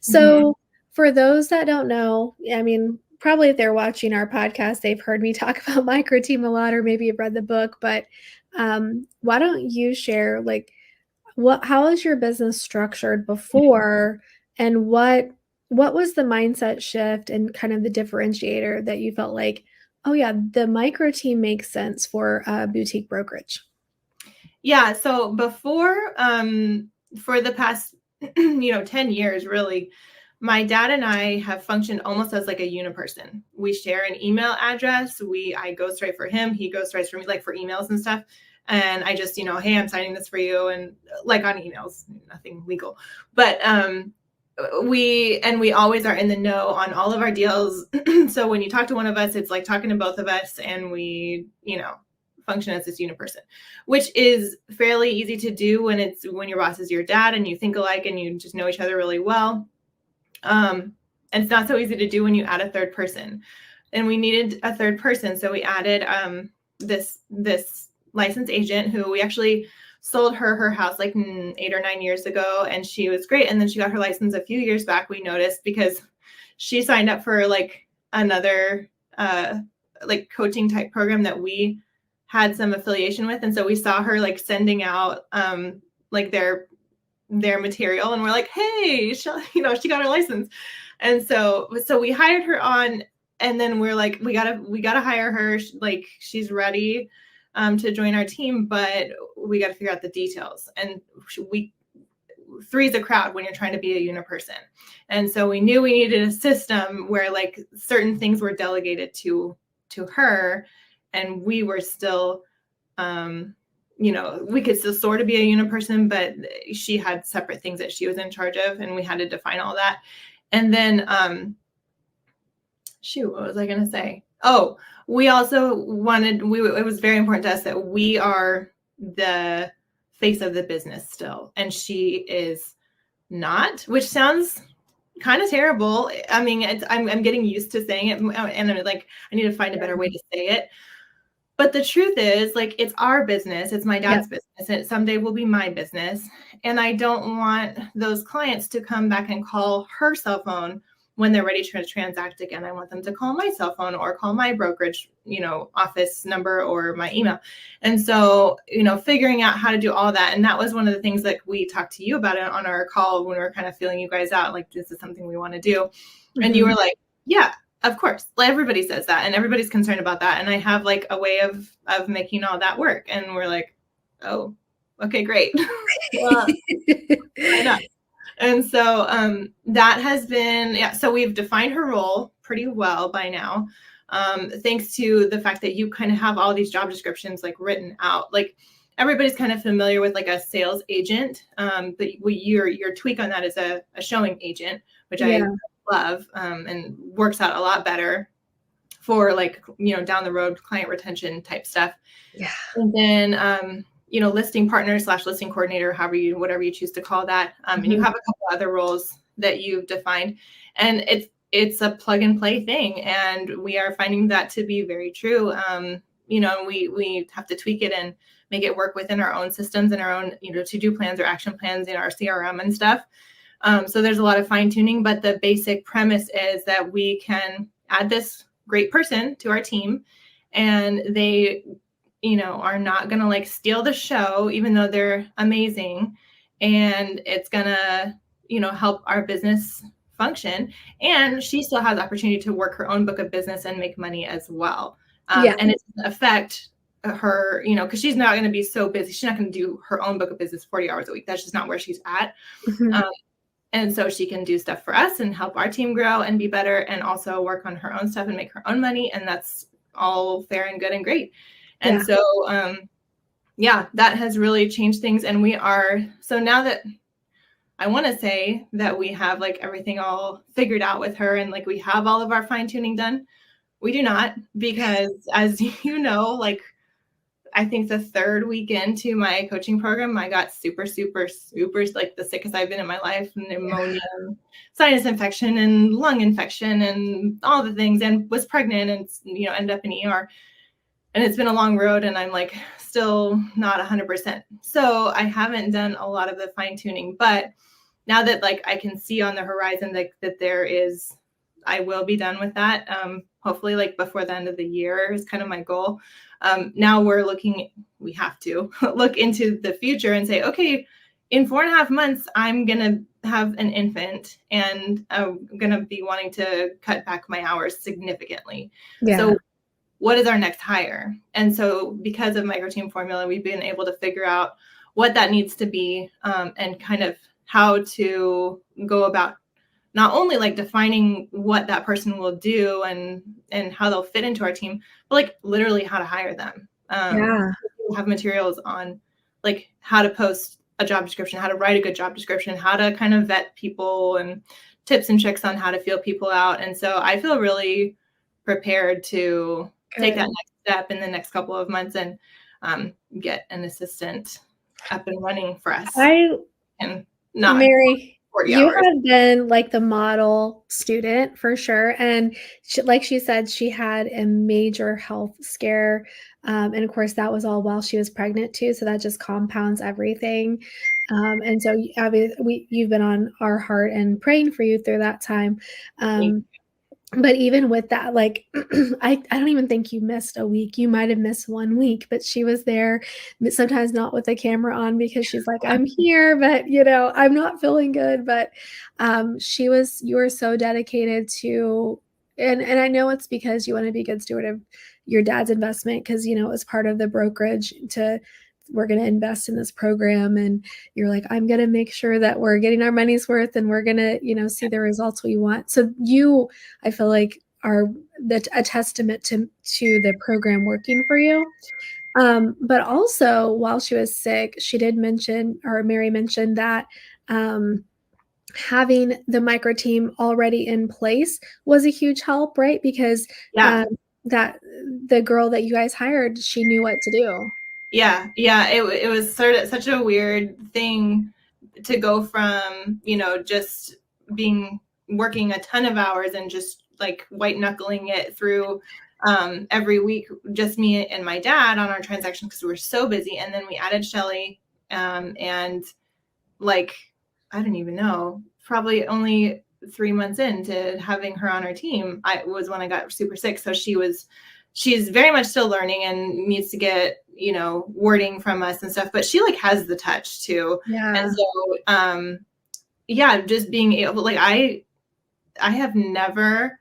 So for those that don't know, I mean, probably if they're watching our podcast, they've heard me talk about micro team a lot, or maybe you've read the book, but why don't you share like how is your business structured before, and what was the mindset shift and kind of the differentiator that you felt like, oh yeah, the micro team makes sense for a boutique brokerage? Yeah. So before, for the past, 10 years, really, my dad and I have functioned almost as like a uniperson. We share an email address. I ghostwrite for him. He ghostwrites for me, like for emails and stuff. And I just, hey, I'm signing this for you. And like on emails, nothing legal, but, we always are in the know on all of our deals. So when you talk to one of us, it's like talking to both of us, and we, function as this uniperson, which is fairly easy to do when your boss is your dad and you think alike and you just know each other really well. And it's not so easy to do when you add a third person. And we needed a third person, so we added this licensed agent who we actually sold her house like 8 or 9 years ago, and she was great. And then she got her license a few years back, we noticed, because she signed up for like another like coaching type program that we had some affiliation with. And so we saw her like sending out like their material, and we're like, hey, she got her license. And so we hired her on, and then we're like, we gotta hire her. Like, she's ready to join our team, but we got to figure out the details. And three's a crowd when you're trying to be a uniperson. And so we knew we needed a system where like certain things were delegated to her, and we were still, we could still sort of be a uniperson, but she had separate things that she was in charge of, and we had to define all that. And then, what was I going to say? Oh, we also it was very important to us that we are the face of the business still, and she is not, which sounds kind of terrible. I mean, I'm getting used to saying it, and I'm like, I need to find a better way to say it. But the truth is, like, it's our business. It's my dad's business. And someday will be my business. And I don't want those clients to come back and call her cell phone when they're ready to transact again. I want them to call my cell phone or call my brokerage, office number or my email. And so, figuring out how to do all that. And that was one of the things that we talked to you about it on our call when we were kind of feeling you guys out, like, this is something we want to do. Mm-hmm. And you were like, yeah, of course. Everybody says that, and everybody's concerned about that. And I have like a way of making all that work. And we're like, oh, okay, great. Well, why not? And so that has been, so we've defined her role pretty well by now. Thanks to the fact that you kind of have all these job descriptions like written out. Like, everybody's kind of familiar with like a sales agent, but your tweak on that is a showing agent, which I love, and works out a lot better for like, down the road client retention type stuff. Yeah. And then, listing partner / listing coordinator, whatever you choose to call that. And you have a couple other roles that you've defined, and it's a plug and play thing. And we are finding that to be very true. We have to tweak it and make it work within our own systems and our own, to-do plans or action plans in our CRM and stuff. So there's a lot of fine tuning, but the basic premise is that we can add this great person to our team, and they, are not going to like steal the show, even though they're amazing. And it's going to, help our business function. And she still has the opportunity to work her own book of business and make money as well. And it doesn't affect her, because she's not going to be so busy. She's not going to do her own book of business 40 hours a week. That's just not where she's at. And so she can do stuff for us and help our team grow and be better, and also work on her own stuff and make her own money. And that's all fair and good and great. And so, that has really changed things. And so now that I want to say that we have like everything all figured out with her, and like we have all of our fine tuning done, we do not, because as you know, like, I think the third week into my coaching program, I got super, super, super like the sickest I've been in my life, pneumonia, sinus infection, and lung infection, and all the things, and was pregnant, and ended up in ER. And it's been a long road, and I'm like still not 100%. So I haven't done a lot of the fine tuning, but now that like I can see on the horizon that there is, I will be done with that. Hopefully like before the end of the year is kind of my goal. Now we have to look into the future and say, okay, in 4.5 months, I'm going to have an infant and I'm going to be wanting to cut back my hours significantly. Yeah. So what is our next hire? And so because of micro team formula, we've been able to figure out what that needs to be, and kind of how to go about not only like defining what that person will do and how they'll fit into our team, but like literally how to hire them. Yeah. We'll have materials on like how to post a job description, how to write a good job description, how to kind of vet people, and tips and tricks on how to feel people out. And so I feel really prepared to take that Good. next step in the next couple of months and get an assistant up and running for us, I and not Mary, 40 you hours. have been like the model student for sure. And like she said, she had a major health scare. And of course, that was all while she was pregnant too. So that just compounds everything. And so Abby, you've been on our heart and praying for you through that time. Um, but even with that, like I don't even think you missed a week. You might have missed 1 week, but she was there, but sometimes not with the camera on because she's like, I'm here, but I'm not feeling good. But you were so dedicated to, and I know it's because you want to be a good steward of your dad's investment because it was part of the brokerage to we're going to invest in this program, and you're like, I'm going to make sure that we're getting our money's worth and we're going to see the results we want. So I feel like are a testament to the program working for you. But also while she was sick, she did mention, or Mary mentioned, that having the micro team already in place was a huge help, right? Because Yeah. that the girl that you guys hired, she knew what to do. Yeah. It was sort of such a weird thing to go from, just being working a ton of hours and just like white knuckling it through every week, just me and my dad on our transaction because we were so busy. And then we added Shelly, and like, I don't even know, probably only 3 months into having her on our team, I was when I got super sick. So she's very much still learning and needs to get, wording from us and stuff, but she like has the touch too. Yeah. And so, yeah, just being able, like, I have never,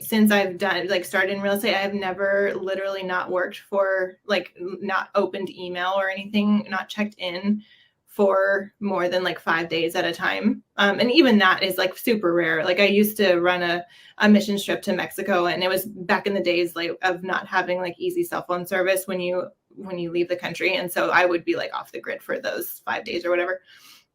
since I've done like started in real estate, I have never literally not worked for like not opened email or anything, not checked in for more than like 5 days at a time. And even that is like super rare. Like I used to run a mission trip to Mexico, and it was back in the days like of not having like easy cell phone service when you leave the country. And so I would be like off the grid for those 5 days or whatever.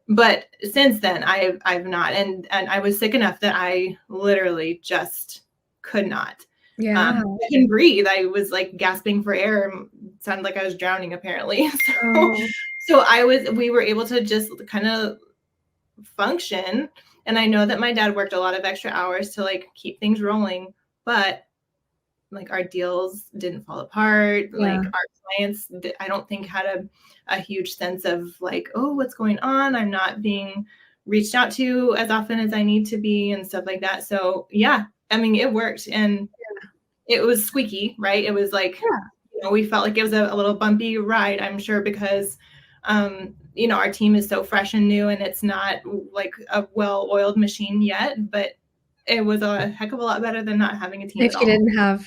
But since then I've not, and I was sick enough that I literally just could not. Yeah. I couldn't breathe. I was like gasping for air. Sounded like I was drowning apparently. Oh, We were able to just kind of function. And I know that my dad worked a lot of extra hours to like keep things rolling, but like our deals didn't fall apart. yeah. Like our clients, I don't think had a huge sense of like, oh, what's going on? I'm not being reached out to as often as I need to be and stuff like that. So yeah, I mean, it worked, and it was squeaky, right? It was like, Yeah. we felt like it was a little bumpy ride, I'm sure, because, our team is so fresh and new, and it's not like a well-oiled machine yet, but it was a heck of a lot better than not having a team at If you all. didn't have